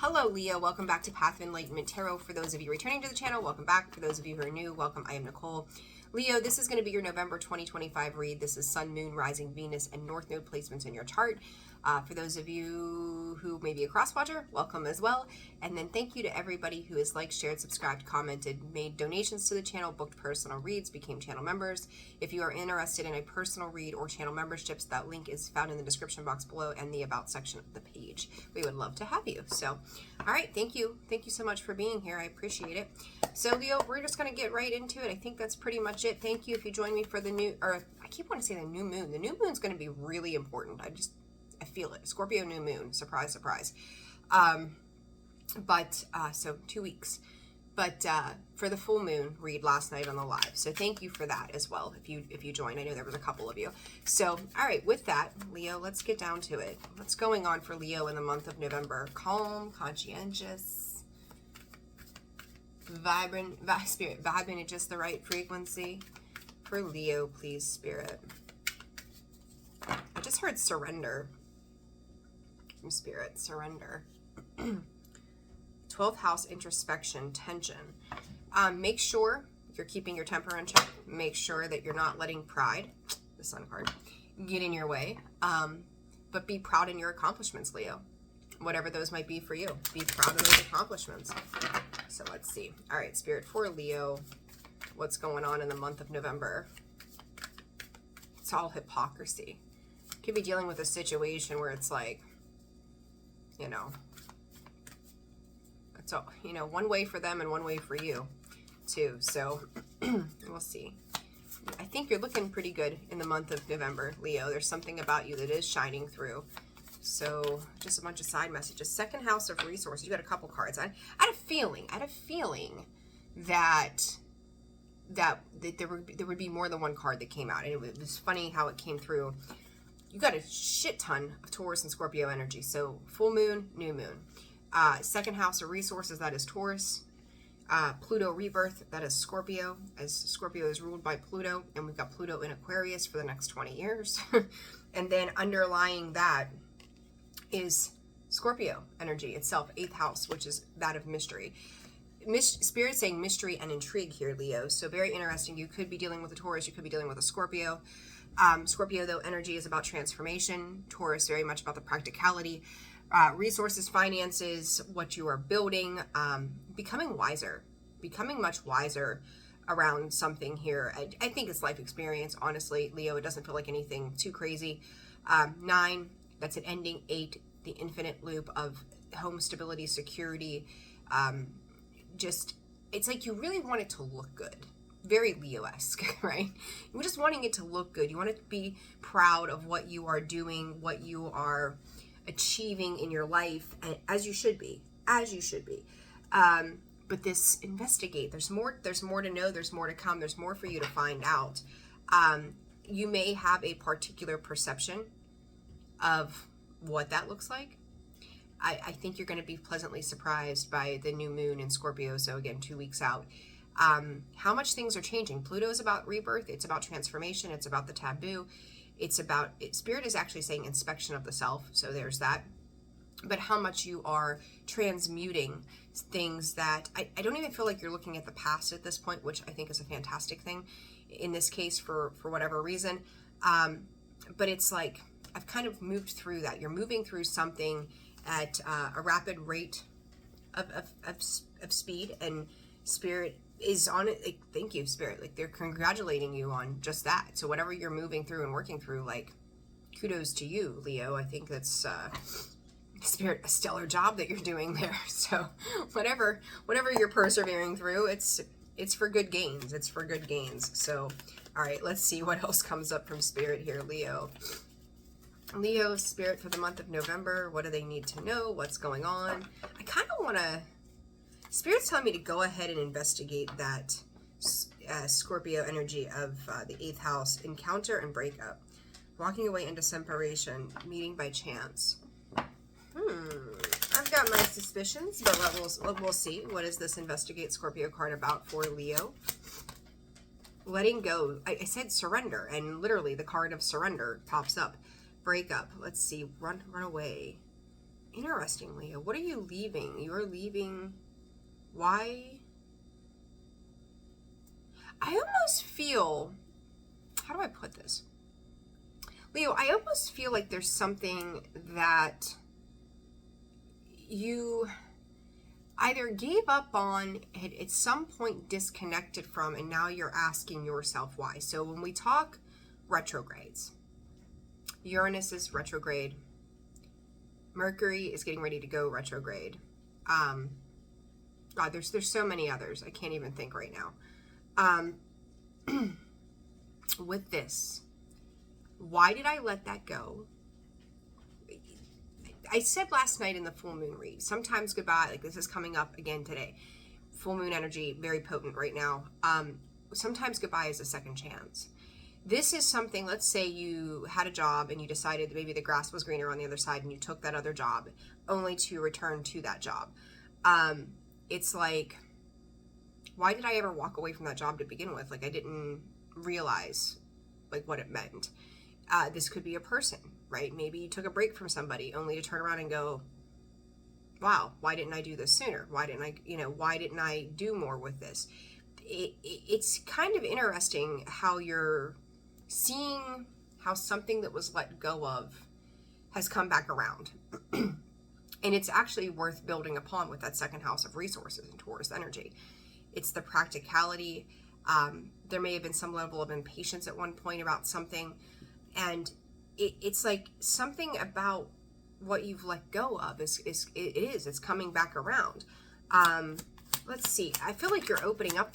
Hello, Leo. Welcome back to Path of Enlightenment Tarot. For those of you returning to the channel, welcome back. For those of you who are new, welcome. I am Nicole. Leo, this is going to be your November 2025 read. This is Sun, Moon, Rising, Venus, and North Node placements in your chart. For those of you who may be a cross-watcher, welcome as well. And then thank you to everybody who has liked, shared, subscribed, commented, made donations to the channel, booked personal reads, became channel members. If you are interested in a personal read or channel memberships, that link is found in the description box below and the About section of the page. We would love to have you. So, all right, thank you. Thank you so much for being here. I appreciate it. So, Leo, we're just going to get right into it. I think that's pretty much it. Thank you if you join me for the new, or I keep wanting to say the new moon. The new moon's going to be really important. I feel it. Scorpio new moon. Surprise, surprise. So 2 weeks. But for the full moon read last night on the live. So thank you for that as well. If you joined, I know there was a couple of you. So, all right, with that, Leo, let's get down to it. What's going on for Leo in the month of November? Calm, conscientious, vibrant, spirit, vibing at just the right frequency. For Leo, please, spirit. I just heard surrender. From spirit, surrender. 12th house, introspection, tension. Make sure you're keeping your temper in check. Make sure that you're not letting pride, the sun card, get in your way. But be proud in your accomplishments, Leo. Whatever those might be for you. Be proud of those accomplishments. So let's see. All right, spirit, for Leo, what's going on in the month of November? It's all hypocrisy. Could be dealing with a situation where it's like, you know, it's all, you know, one way for them and one way for you too. So we'll see. I think you're looking pretty good in the month of November, Leo. There's something about you that is shining through. So just a bunch of side messages. Second house of resources. You got a couple cards. I had a feeling that there would be more than one card that came out. And it was funny how it came through. You got a shit ton of Taurus and Scorpio energy. So full moon, new moon. Second house of resources, that is Taurus. Pluto rebirth, that is Scorpio, as Scorpio is ruled by Pluto. And we've got Pluto in Aquarius for the next 20 years. And then underlying that is Scorpio energy itself, 8th house, which is that of mystery. Spirit saying mystery and intrigue here, Leo. So very interesting. You could be dealing with a Taurus. You could be dealing with a Scorpio. Scorpio, though, energy is about transformation. Taurus, very much about the practicality, resources, finances, what you are building, becoming wiser, becoming much wiser around something here. I think it's life experience, honestly, Leo. It doesn't feel like anything too crazy. 9, that's an ending. 8, the infinite loop of home stability, security. It's like you really want it to look good. Very Leo-esque, right? You're just wanting it to look good. You want it to be proud of what you are doing, what you are achieving in your life, as you should be, but this investigate. There's more to know. There's more to come. There's more for you to find out. You may have a particular perception of what that looks like. I think you're going to be pleasantly surprised by the new moon in Scorpio. So again, 2 weeks out. How much things are changing. Pluto is about rebirth. It's about transformation. It's about the taboo. It's about, Spirit is actually saying inspection of the self. So there's that. But how much you are transmuting things that, I don't even feel like you're looking at the past at this point, which I think is a fantastic thing in this case for whatever reason. But it's like, I've kind of moved through that. You're moving through something at a rapid rate of speed, and Spirit is on it. Like, thank you, Spirit. Like, they're congratulating you on just that. So whatever you're moving through and working through, like, kudos to you, Leo. I think that's Spirit, a stellar job that you're doing there. So whatever you're persevering through, it's for good gains. It's for good gains. So all right, let's see what else comes up from Spirit here, Leo. Leo, Spirit, for the month of November. What do they need to know? What's going on? I kind of want to, Spirit's telling me to go ahead and investigate that Scorpio energy of the 8th house, encounter and breakup, walking away into separation, meeting by chance. I've got my suspicions, but we'll see. What is this investigate Scorpio card about for Leo? Letting go. I said surrender, and literally the card of surrender pops up. Breakup. Let's see. Run away. Interesting, Leo. What are you leaving? You're leaving. Why? I almost feel, how do I put this? Leo, I almost feel like there's something that you either gave up on, had at some point disconnected from, and now you're asking yourself why. So when we talk retrogrades, Uranus is retrograde. Mercury is getting ready to go retrograde. God, there's so many others. I can't even think right now. With this, why did I let that go? I said last night in the full moon read, sometimes goodbye, like this is coming up again today. Full moon energy, very potent right now. Sometimes goodbye is a second chance. This is something, let's say you had a job and you decided that maybe the grass was greener on the other side and you took that other job only to return to that job. It's like, why did I ever walk away from that job to begin with? Like I didn't realize like what it meant. This could be a person, right? Maybe you took a break from somebody only to turn around and go, wow, why didn't I do this sooner? Why didn't I do more with this? It's kind of interesting how you're seeing how something that was let go of has come back around. And it's actually worth building upon with that second house of resources and Taurus energy. It's the practicality. There may have been some level of impatience at one point about something. And it's like something about what you've let go of it's coming back around. Let's see. I feel like you're opening up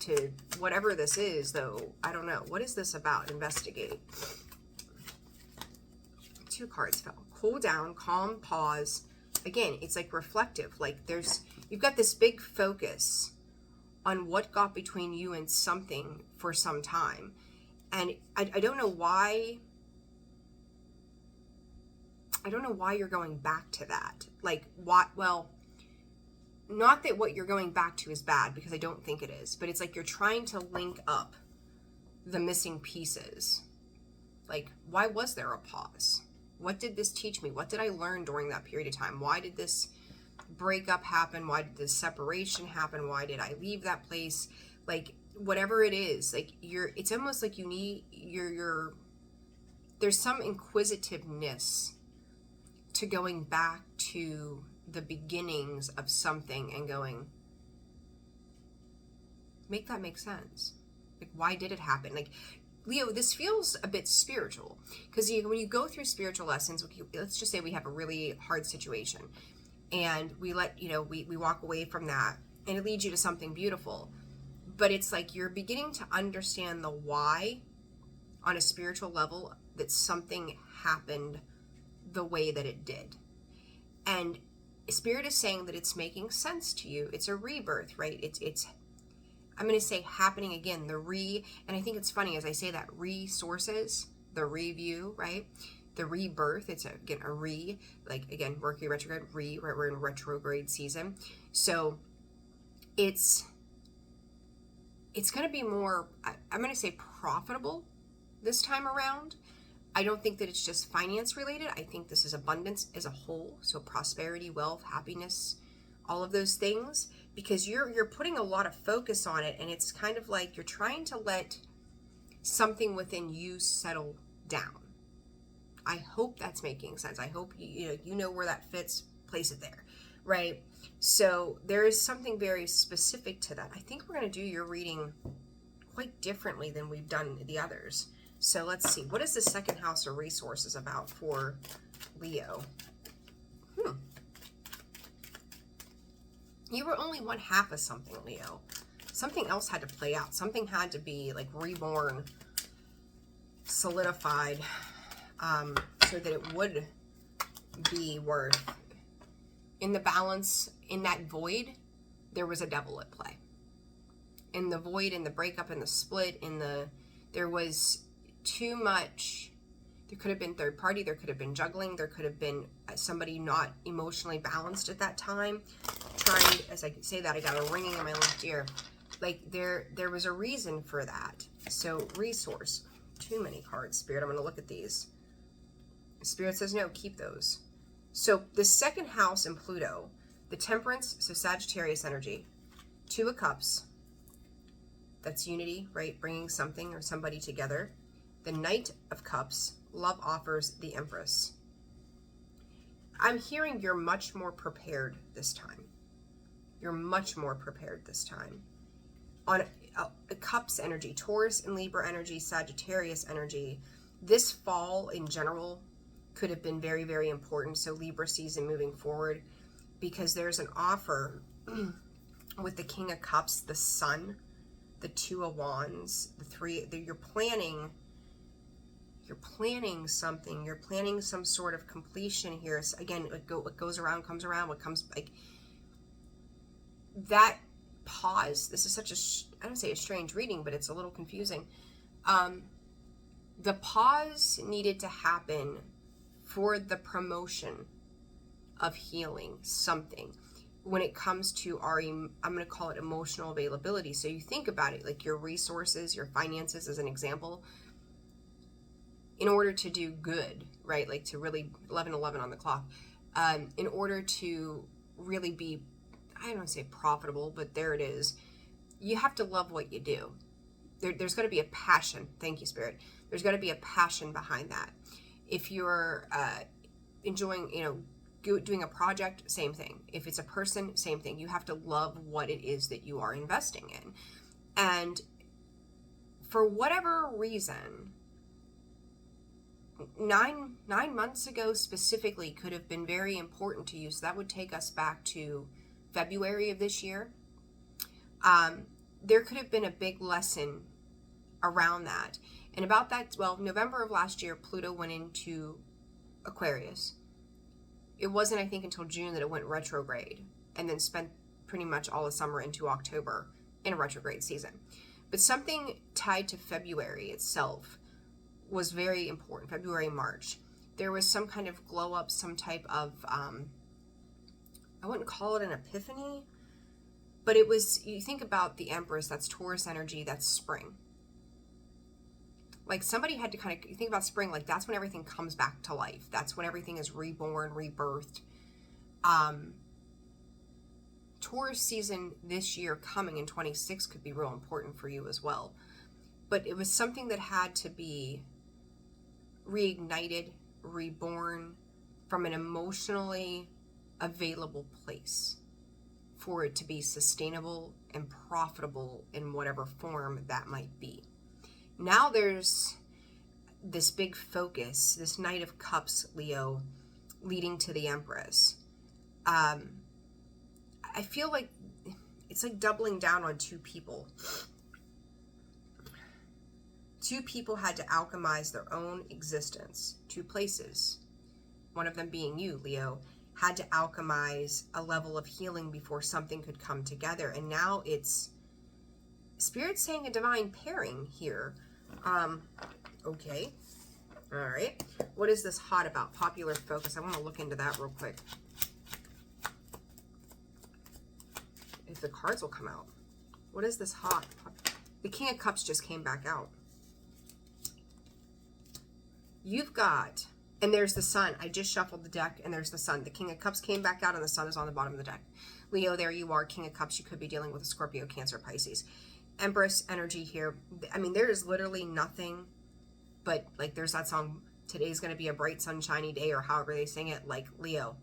to whatever this is, though. I don't know. What is this about? Investigate. 2 cards fell. Cool down, calm, pause. Again, it's like reflective. Like you've got this big focus on what got between you and something for some time. And I don't know why. I don't know why you're going back to that. Like, what? Well, not that what you're going back to is bad, because I don't think it is. But it's like you're trying to link up the missing pieces. Like, why was there a pause? What did this teach me? What did I learn during that period of time? Why did this breakup happen? Why did this separation happen? Why did I leave that place? Like, whatever it is, like it's almost like you need there's some inquisitiveness to going back to the beginnings of something and going, make that make sense. Like, why did it happen? Like, Leo, this feels a bit spiritual, because when you go through spiritual lessons, let's just say we have a really hard situation and we walk away from that and it leads you to something beautiful. But it's like you're beginning to understand the why on a spiritual level that something happened the way that it did. And Spirit is saying that it's making sense to you. It's a rebirth, right? It's I'm going to say happening again, and I think it's funny as I say that, resources, the review, right? The rebirth, it's again again, Mercury retrograde, right? We're in retrograde season. So it's going to be more, I'm going to say profitable this time around. I don't think that it's just finance related. I think this is abundance as a whole. So prosperity, wealth, happiness, all of those things, because you're putting a lot of focus on it, and it's kind of like you're trying to let something within you settle down. I hope that's making sense. I hope you know where that fits, place it there, right? So there is something very specific to that. I think we're going to do your reading quite differently than we've done the others. So let's see. What is the second house of resources about for Leo? You were only one half of something, Leo. Something else had to play out. Something had to be like reborn, solidified, so that it would be worth. In the balance, in that void, there was a devil at play. In the void, in the breakup, in the split, there was too much. There could have been third party, there could have been juggling, there could have been somebody not emotionally balanced at that time. As I say that, I got a ringing in my left ear. Like there was a reason for that. So resource, too many cards, Spirit. I'm going to look at these. Spirit says no, keep those. So the second house in Pluto, the Temperance, so Sagittarius energy, Two of Cups, that's unity, right? Bringing something or somebody together. The Knight of Cups, love offers, the Empress. I'm hearing you're much more prepared this time. You're much more prepared this time. On Cups energy, Taurus and Libra energy, Sagittarius energy, this fall in general could have been very, very important. So Libra season moving forward, because there's an offer with the King of Cups, the Sun, the Two of Wands, the Three. You're planning something. You're planning some sort of completion here. So again, what goes around comes around. What comes, like, that pause. This is such a, I don't say a strange reading, but it's a little confusing. The pause needed to happen for the promotion of healing something when it comes to our, I'm going to call it emotional availability. So you think about it, like your resources, your finances as an example, in order to do good, right? Like to really 11:11 on the clock, in order to really be, I don't want to say profitable, but there it is. You have to love what you do. There's going to be a passion. Thank you, Spirit. There's going to be a passion behind that. If you're enjoying, doing a project, same thing. If it's a person, same thing. You have to love what it is that you are investing in. And for whatever reason, nine months ago specifically could have been very important to you. So that would take us back to February of this year. There could have been a big lesson around that. And about that, well, November of last year, Pluto went into Aquarius. It wasn't, I think, until June that it went retrograde, and then spent pretty much all the summer into October in a retrograde season. But something tied to February itself was very important. February, March. There was some kind of glow up, some type of, I wouldn't call it an epiphany, but it was, you think about the Empress, that's Taurus energy, that's spring. Like somebody had to kind of, you think about spring, like that's when everything comes back to life. That's when everything is reborn, rebirthed. Taurus season this year coming in 26 could be real important for you as well. But it was something that had to be reignited, reborn from an emotionally available place for it to be sustainable and profitable in whatever form that might be. Now there's this big focus, this Knight of Cups, Leo, leading to the Empress. I feel like it's like doubling down on two people. Two people had to alchemize their own existence. Two places, one of them being you, Leo, had to alchemize a level of healing before something could come together. And now it's Spirit saying a divine pairing here. Okay. All right. What is this hot about? Popular focus. I want to look into that real quick. If the cards will come out. What is this hot? The King of Cups just came back out. You've got, and there's the Sun. I just shuffled the deck and there's the Sun. The King of Cups came back out and the Sun is on the bottom of the deck. Leo, there you are. King of Cups. You could be dealing with a Scorpio, Cancer, Pisces. Empress energy here. I mean, there is literally nothing but, like, there's that song, today's going to be a bright sunshiny day, or however they sing it. Like, Leo,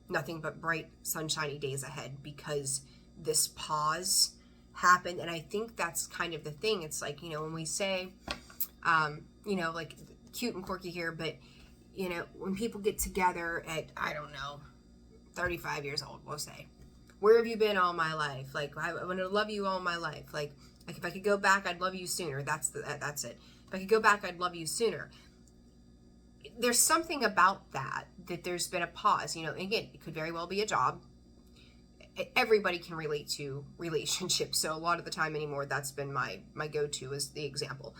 nothing but bright sunshiny days ahead, because this pause happened. And I think that's kind of the thing. It's like, when we say, like cute and quirky here, but when people get together at, I don't know, 35 years old, we'll say, where have you been all my life? Like, I want to love you all my life. Like if I could go back, I'd love you sooner. That's it. If I could go back, I'd love you sooner. There's something about that there's been a pause. Again, it could very well be a job. Everybody can relate to relationships. So a lot of the time anymore, that's been my go-to as the example.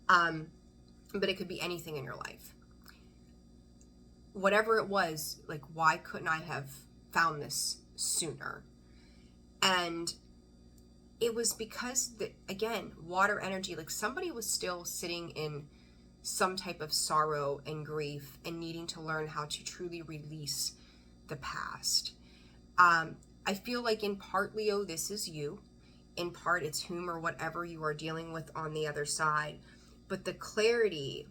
But it could be anything in your life. Whatever it was, like, why couldn't I have found this sooner? And it was because, again, water energy, like somebody was still sitting in some type of sorrow and grief and needing to learn how to truly release the past. I feel like in part, Leo, this is you. In part, it's whom or whatever you are dealing with on the other side. But the clarity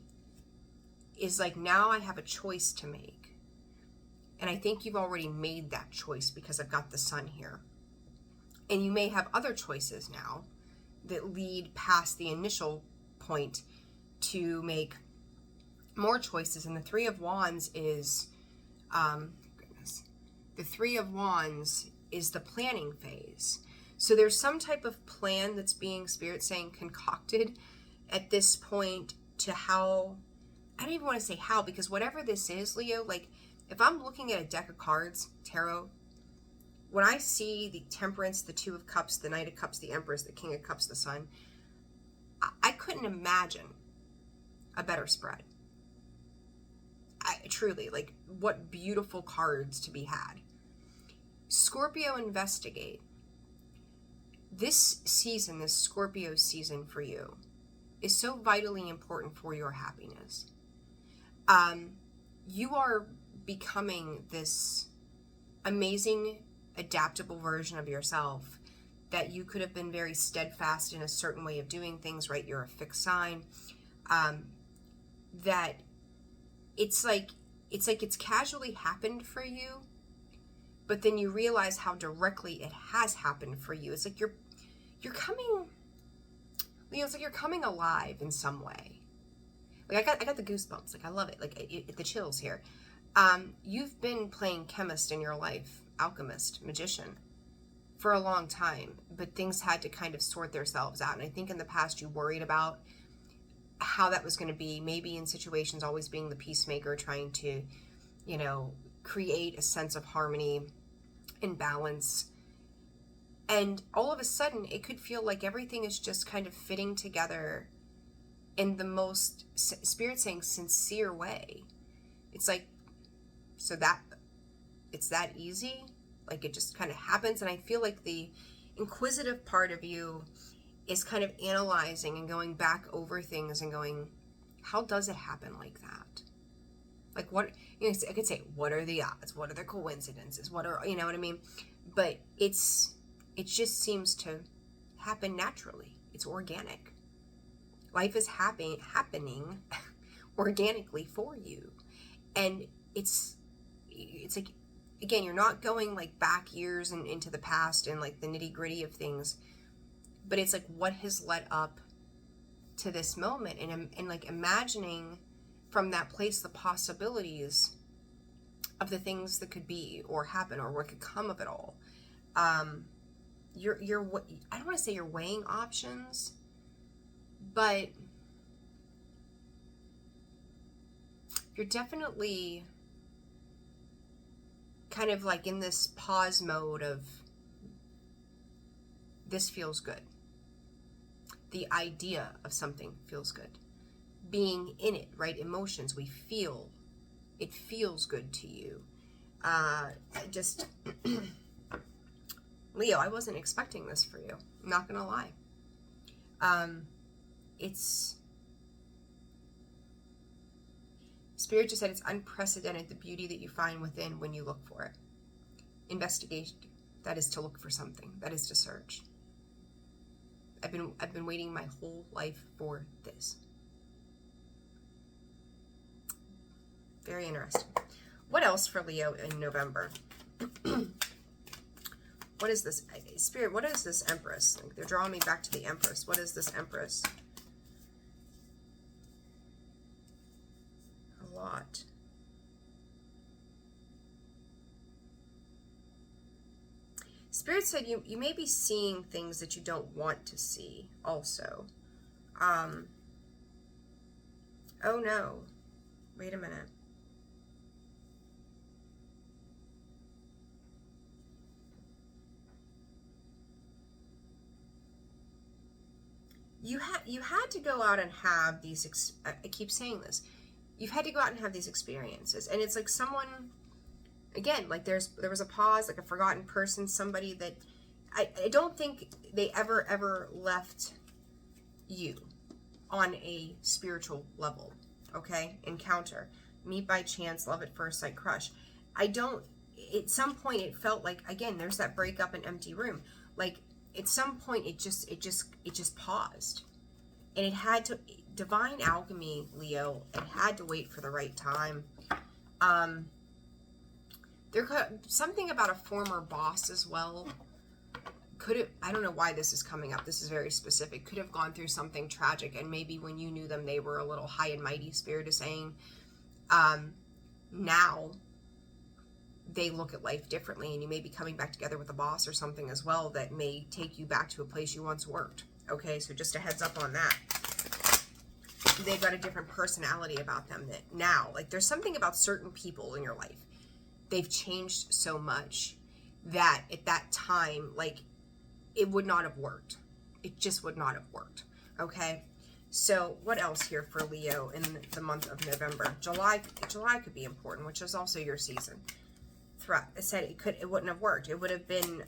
is like, now I have a choice to make. And I think you've already made that choice because I've got the sun here. And you may have other choices now that lead past the initial point to make more choices. And the Three of Wands is, the Three of Wands is the planning phase. So there's some type of plan that's being, Spirit saying, concocted at this point to how, I don't even want to say how, because whatever this is, Leo, like if I'm looking at a deck of cards, tarot, when I see the Temperance, the Two of Cups, the Knight of Cups, the Empress, the King of Cups, the Sun, I couldn't imagine a better spread. Truly, like, what beautiful cards to be had. Scorpio, investigate. This season, this Scorpio season for you, is so vitally important for your happiness. You are becoming this amazing, adaptable version of yourself that you could have been very steadfast in a certain way of doing things, right? You're a fixed sign. That it's like it's casually happened for you, but then you realize how directly it has happened for you. It's like you're coming, Leo, it's like you're coming alive in some way. Like I got the goosebumps. Like I love it. Like the chills here. You've been playing chemist in your life, alchemist, magician, for a long time, but things had to kind of sort themselves out. And I think in the past you worried about how that was going to be, maybe in situations always being the peacemaker, trying to, you know, create a sense of harmony and balance. And all of a sudden it could feel like everything is just kind of fitting together in the most, Spirit saying, sincere way. It's like, so that it's that easy, like it just kind of happens. And I feel like the inquisitive part of you is kind of analyzing and going back over things and going, how does it happen like that? Like what, you know, I could say, what are the odds? What are the coincidences? What are, you know what I mean? But it just seems to happen naturally. It's organic. Life is happening organically for you. And it's like, again, you're not going like back years and into the past and like the nitty gritty of things, but it's like what has led up to this moment, and like imagining from that place the possibilities of the things that could be or happen or what could come of it all. You're I don't want to say you're weighing options, but you're definitely kind of like in this pause mode of, this feels good. The idea of something feels good. Being in it, right? Emotions, we feel, it feels good to you. Just, Leo, I wasn't expecting this for you. I'm not gonna lie. Spirit just said it's unprecedented, the beauty that you find within when you look for it. Investigation, that is to look for something, that is to search. I've been waiting my whole life for this. Very interesting. What else for Leo in November? What is this? Spirit, what is this Empress? Like, they're drawing me back to the Empress. What is this Empress? A lot. Spirit said you may be seeing things that you don't want to see also. Oh no. Wait a minute. You had to go out and have these, I keep saying this, you've had to go out and have these experiences. And it's like someone, again, like there was a pause, like a forgotten person, somebody that I don't think they ever left you on a spiritual level, okay? Encounter, meet by chance, love at first sight, crush. I don't at some point it felt like, again, there's that breakup and empty room. Like at some point it just paused, and it had to, divine alchemy, Leo, it had to wait for the right time. There could something about a former boss as well. Could it, I don't know why this is coming up, this is very specific, could have gone through something tragic, and maybe when you knew them they were a little high and mighty. Spirit is saying now they look at life differently, and you may be coming back together with a boss or something as well that may take you back to a place you once worked. Okay, so just a heads up on that. They've got a different personality about them that now, like there's something about certain people in your life, they've changed so much that at that time, like, it would not have worked. It just would not have worked. Okay, so what else here for Leo in the month of November? July could be important, which is also your season. Threat. I said it wouldn't have worked. It would have been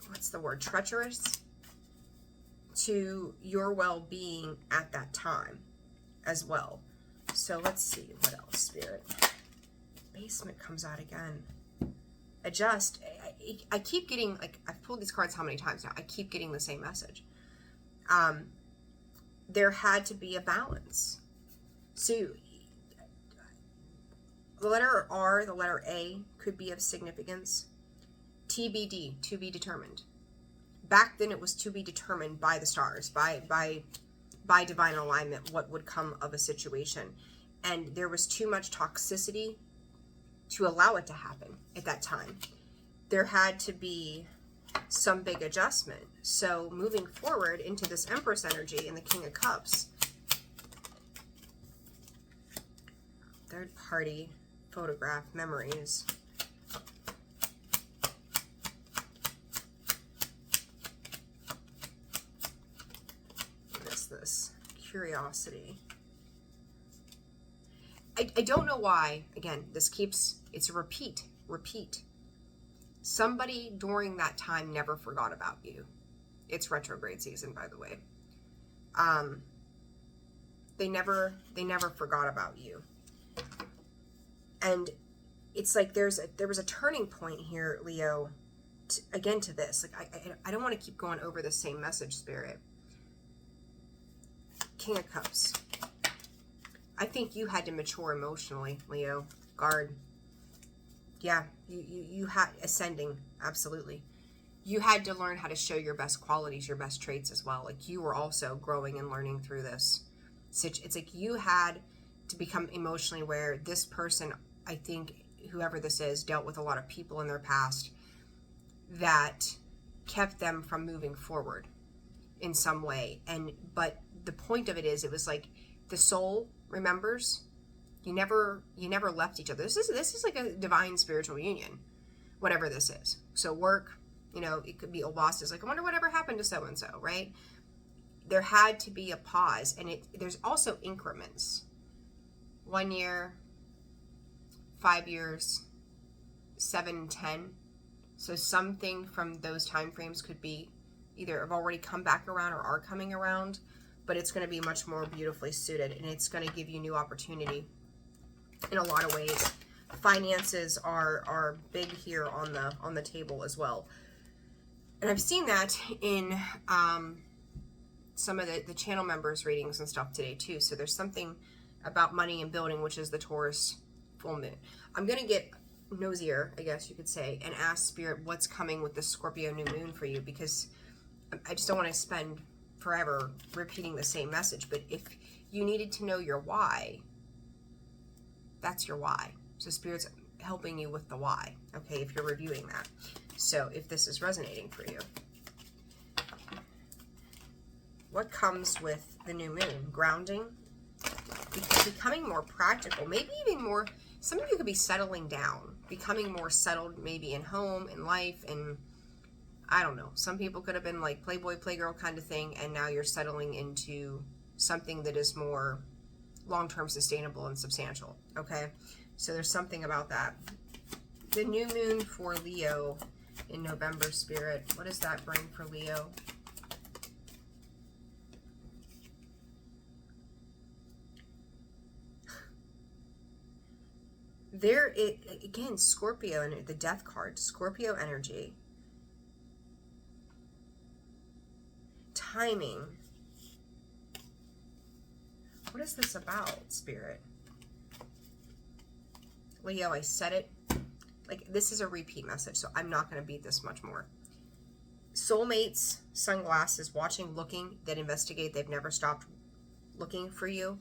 what's the word? Treacherous to your well-being at that time as well. So let's see what else, Spirit. Basement comes out again. Adjust. I keep getting, like, I've pulled these cards how many times now? I keep getting the same message. There had to be a balance. So the letter R, the letter A could be of significance. TBD, to be determined. Back then it was to be determined by the stars, by divine alignment, what would come of a situation. And there was too much toxicity to allow it to happen at that time. There had to be some big adjustment. So moving forward into this Empress energy and the King of Cups, third party photograph memories. What is this? Curiosity. I don't know why, again, this keeps, it's a repeat. Somebody during that time never forgot about you. It's retrograde season, by the way. They never forgot about you. And it's like there was a turning point here, Leo, again to this. Like I don't want to keep going over the same message, Spirit. King of Cups. I think you had to mature emotionally, Leo. Guard. Yeah, you had ascending, absolutely. You had to learn how to show your best qualities, your best traits as well. Like you were also growing and learning through this. It's like you had to become emotionally aware. This person, I think, whoever this is, dealt with a lot of people in their past that kept them from moving forward in some way. But the point of it is, it was like the soul remembers. You never left each other. This is like a divine spiritual union, whatever this is. So work, you know, it could be old bosses. Like, I wonder whatever happened to so-and-so, right? There had to be a pause. And there's also increments. 1 year, 5 years, 7, 10. So something from those time frames could be either have already come back around or are coming around, but it's going to be much more beautifully suited, and it's going to give you new opportunity in a lot of ways. Finances are big here on the table as well. And I've seen that in some of the channel members' readings and stuff today too. So there's something about money and building, which is the Taurus full moon. I'm going to get nosier, I guess you could say, and ask Spirit what's coming with the Scorpio new moon for you, because I just don't want to spend forever repeating the same message. But if you needed to know your why, that's your why. So Spirit's helping you with the why, okay, if you're reviewing that. So if this is resonating for you. What comes with the new moon? Grounding, becoming more practical, maybe even more, some of you could be settling down, becoming more settled maybe in home, in life, and I don't know. Some people could have been like Playboy, Playgirl kind of thing, and now you're settling into something that is more long-term sustainable and substantial, okay? So there's something about that. The new moon for Leo in November, Spirit. What does that bring for Leo? again, Scorpio, and the death card, Scorpio energy, timing. What is this about, Spirit? Leo, I said it. Like, this is a repeat message, so I'm not going to beat this much more. Soulmates, sunglasses, watching, looking, that investigate. They've never stopped looking for you.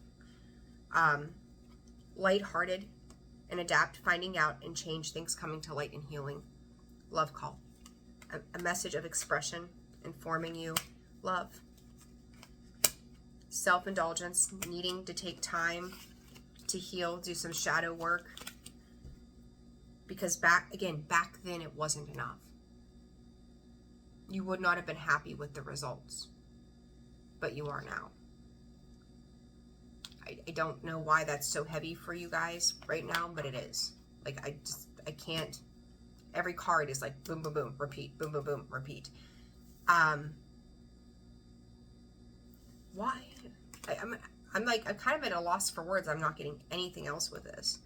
Lighthearted and adapt, finding out and change things, coming to light and healing. Love call. A message of expression, informing you. Love. Self-indulgence, needing to take time to heal, do some shadow work. Because back then it wasn't enough. You would not have been happy with the results. But you are now. I don't know why that's so heavy for you guys right now, but it is. Like, I can't. Every card is like boom, boom, boom, repeat, boom, boom, boom, repeat. Why? I'm kind of at a loss for words. I'm not getting anything else with this.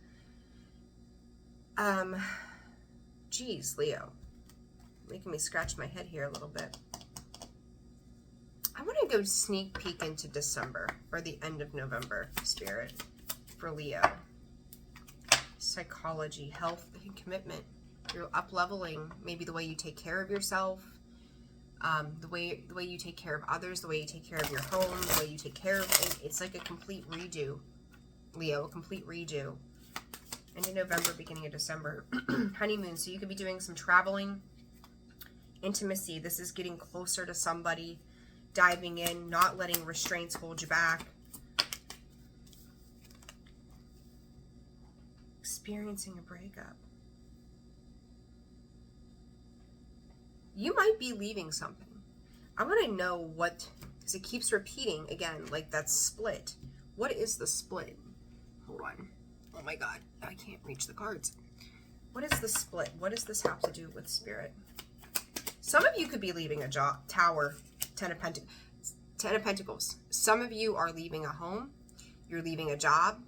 Geez, Leo. Making me scratch my head here a little bit. I want to go sneak peek into December, or the end of November, Spirit, for Leo. Psychology, health, and commitment. You're up-leveling, maybe the way you take care of yourself, the way you take care of others, the way you take care of your home, the way you take care of... It's like a complete redo, Leo, a complete redo. End of November, beginning of December. Honeymoon, so you could be doing some traveling. Intimacy, this is getting closer to somebody. Diving in, not letting restraints hold you back. Experiencing a breakup. You might be leaving something. I want to know what, because it keeps repeating again, like that split. What is the split? Hold on. Oh my God, I can't reach the cards. What is the split? What does this have to do with Spirit? Some of you could be leaving a job, Tower, Ten of Pentacles. Some of you are leaving a home. You're leaving a job.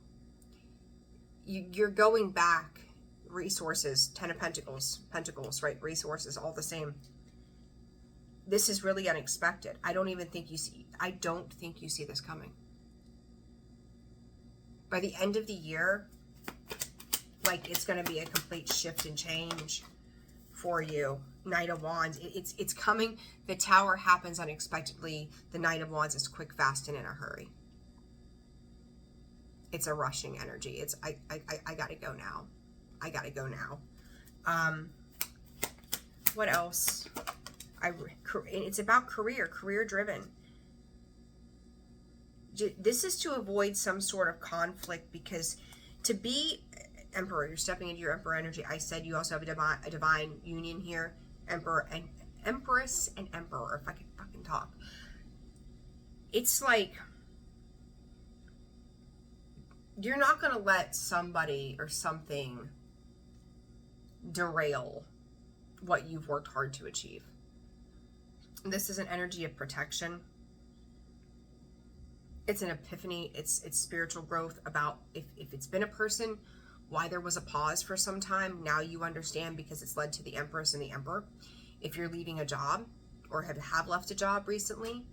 You're going back. Resources, Ten of Pentacles, right? Resources, all the same. This is really unexpected. I don't think you see this coming. By the end of the year, like, it's going to be a complete shift and change for you. Knight of Wands, it's coming. The Tower happens unexpectedly. The Knight of Wands is quick, fast, and in a hurry. It's a rushing energy. It's I gotta go now. I gotta go now. What else? It's about career driven. This is to avoid some sort of conflict, because to be Emperor, you're stepping into your Emperor energy. I said you also have a divine union here. Emperor and Empress and Emperor, if I could fucking talk. It's like, you're not going to let somebody or something derail what you've worked hard to achieve. This is an energy of protection. It's an epiphany. It's spiritual growth about if it's been a person, why there was a pause for some time. Now you understand, because it's led to the Empress and the Emperor. If you're leaving a job or have left a job recently,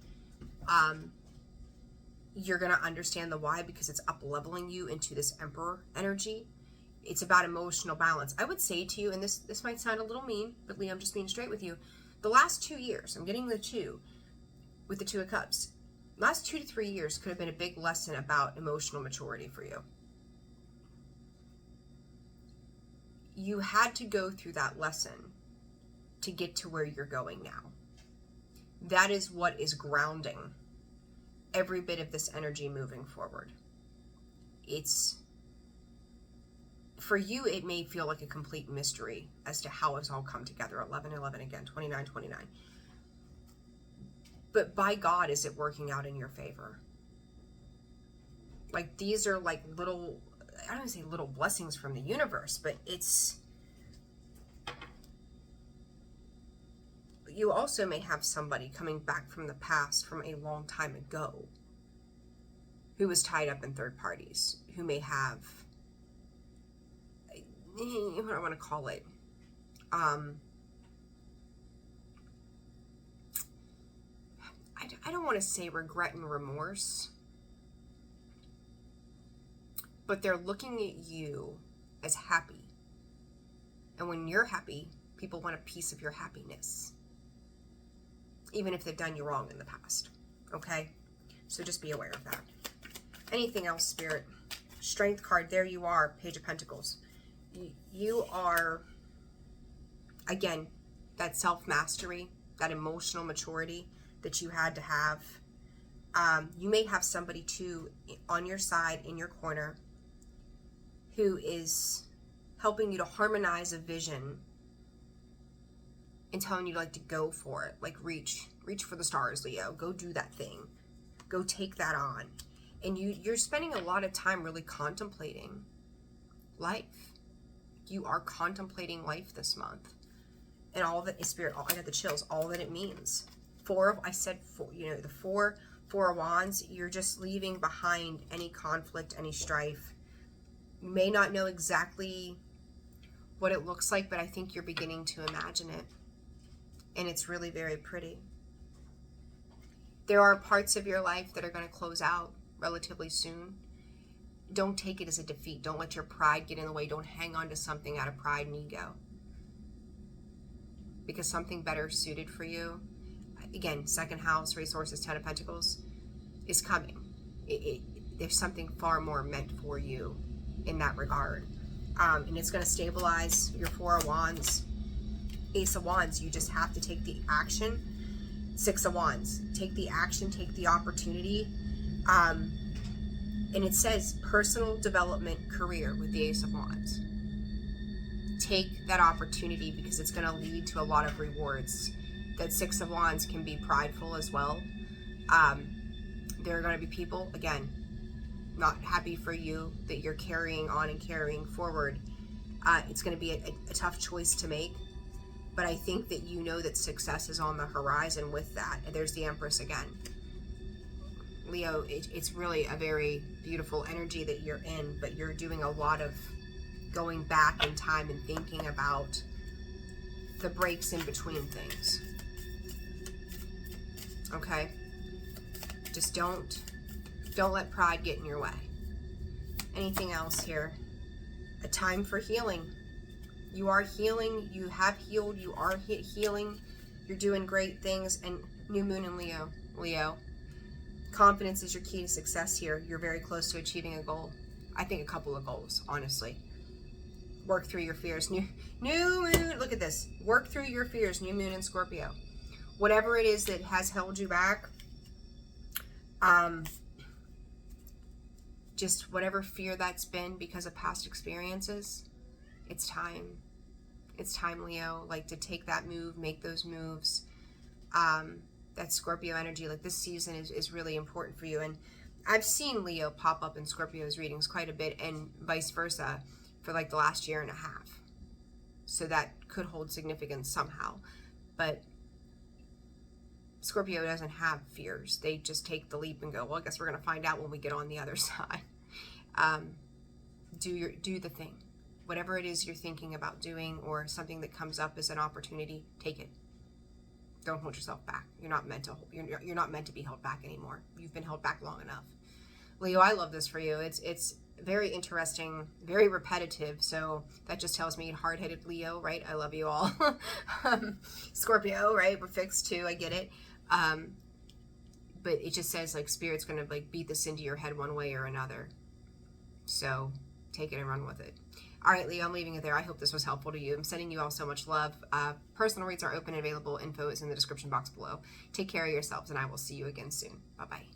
you're going to understand the why, because it's up leveling you into this Emperor energy. It's about emotional balance. I would say to you, and this might sound a little mean, but Leo, I'm just being straight with you. The last 2 years, I'm getting the 2 with the Two of Cups. Last 2 to 3 years could have been a big lesson about emotional maturity for you. You had to go through that lesson to get to where you're going now. That is what is grounding every bit of this energy moving forward. It's, for you, it may feel like a complete mystery as to how it's all come together. 11-11 again, 29-29. But by God, is it working out in your favor? Like, these are like little, I don't want to say little blessings from the universe, but it's, you also may have somebody coming back from the past, from a long time ago, who was tied up in third parties, who may have, what do I want to call it? I don't want to say regret and remorse, but they're looking at you as happy. And when you're happy, people want a piece of your happiness, even if they've done you wrong in the past. Okay? So just be aware of that. Anything else, Spirit? Strength card, there you are, Page of Pentacles. You are, again, that self-mastery, that emotional maturity that you had to have. You may have somebody too on your side, in your corner, who is helping you to harmonize a vision and telling you like to go for it, like reach for the stars, Leo. Go do that thing. Go take that on. And you're spending a lot of time really contemplating life. You are contemplating life this month. And all that is, Spirit, I got the chills, all that it means. The four of Wands, you're just leaving behind any conflict, any strife. You may not know exactly what it looks like, but I think you're beginning to imagine it. And it's really very pretty. There are parts of your life that are going to close out relatively soon. Don't take it as a defeat. Don't let your pride get in the way. Don't hang on to something out of pride and ego. Because something better suited for you, again, second house, resources, 10 of Pentacles, is coming. There's something far more meant for you in that regard. And it's going to stabilize your 4 of Wands, Ace of Wands. You just have to take the action. 6 of Wands. Take the action, take the opportunity. And it says personal development career with the Ace of Wands. Take that opportunity because it's going to lead to a lot of rewards. That 6 of Wands can be prideful as well. There are going to be people, again, not happy for you that you're carrying on and carrying forward. It's going to be a tough choice to make. But I think that you know that success is on the horizon with that. And there's the Empress again. Leo, it's really a very beautiful energy that you're in, but you're doing a lot of going back in time and thinking about the breaks in between things. Okay? Just don't let pride get in your way. Anything else here? A time for healing. You are healing. You have healed. You are healing. You're doing great things. And new moon in Leo. Leo. Confidence is your key to success here. You're very close to achieving a goal. I think a couple of goals, honestly. Work through your fears. New moon. Look at this. Work through your fears. New moon in Scorpio. Whatever it is that has held you back, just whatever fear that's been because of past experiences, it's time. It's time, Leo, like to take that move, make those moves. That Scorpio energy, like this season is really important for you. And I've seen Leo pop up in Scorpio's readings quite a bit and vice versa for like the last year and a half. So that could hold significance somehow. But Scorpio doesn't have fears. They just take the leap and go, well, I guess we're going to find out when we get on the other side. Do the thing. Whatever it is you're thinking about doing or something that comes up as an opportunity, take it. Don't hold yourself back. You're not meant to be held back anymore. You've been held back long enough. Leo, I love this for you. It's very interesting, very repetitive. So that just tells me hard-headed Leo, right? I love you all. Scorpio, right? We're fixed too. I get it. But it just says like Spirit's going to like beat this into your head one way or another. So take it and run with it. All right, Leo, I'm leaving it there. I hope this was helpful to you. I'm sending you all so much love. Personal reads are open and available. Info is in the description box below. Take care of yourselves, and I will see you again soon. Bye-bye.